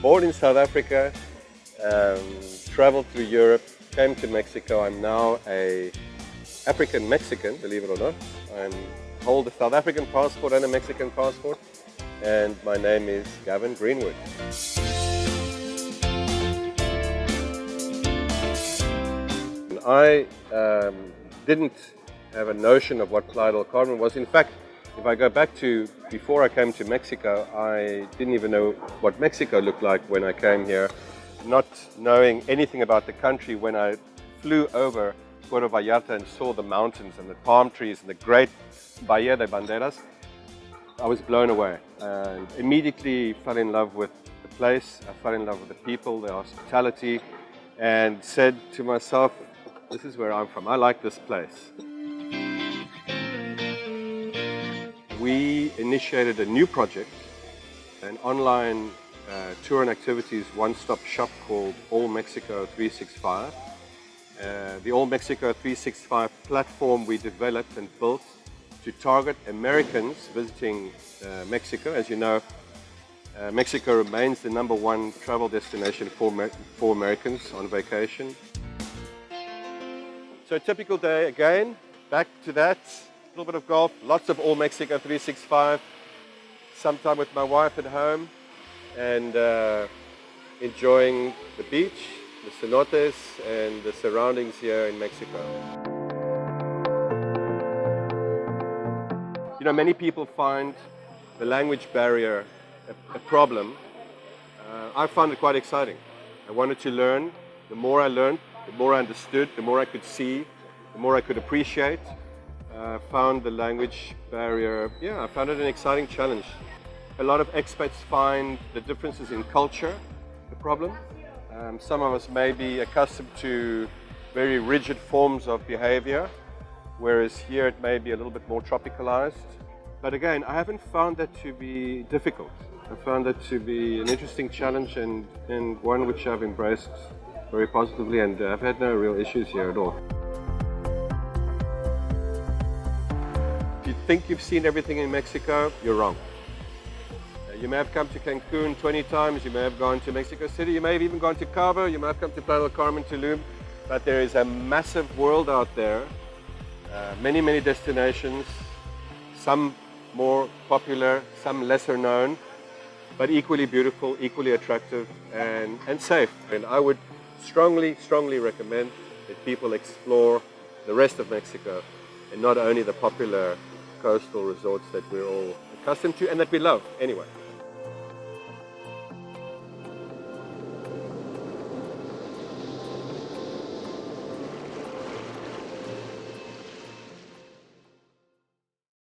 Born in South Africa, traveled through Europe, came to Mexico. I'm now a African Mexican, believe it or not. I hold a South African passport and a Mexican passport, and my name is Gavin Greenwood. I didn't have a notion of what Playa del Carmen was. In fact, if I go back to before I came to Mexico, I didn't even know what Mexico looked like when I came here. Not knowing anything about the country, when I flew over Puerto Vallarta and saw the mountains and the palm trees and the great Bahia de Banderas, I was blown away and immediately fell in love with the place. I fell in love with the people, the hospitality, and said to myself, this is where I'm from. I like this place. We initiated a new project, an online tour and activities one-stop shop called All Mexico 365. The All Mexico 365 platform we developed and built to target Americans visiting Mexico. As you know, Mexico remains the #1 travel destination for Americans on vacation. So a typical day again, back to that, a little bit of golf, lots of All Mexico 365, some time with my wife at home, and enjoying the beach, the cenotes, and the surroundings here in Mexico. You know, many people find the language barrier a problem. I found it quite exciting. I wanted to learn. The more I learned, the more I understood, the more I could see, the more I could appreciate. Found the language barrier, I found it an exciting challenge. A lot of expats find the differences in culture the problem. Some of us may be accustomed to very rigid forms of behavior, whereas here it may be a little bit more tropicalized. But again, I haven't found that to be difficult. I found that to be an interesting challenge and one which I've embraced very positively, and I've had no real issues here at all. If you think you've seen everything in Mexico, you're wrong. You may have come to Cancun 20 times, you may have gone to Mexico City, you may have even gone to Cabo, you may have come to Playa del Carmen, Tulum, but there is a massive world out there, many, many destinations, some more popular, some lesser known, but equally beautiful, equally attractive, and safe. And I would strongly, strongly recommend that people explore the rest of Mexico and not only the popular coastal resorts that we're all accustomed to and that we love anyway.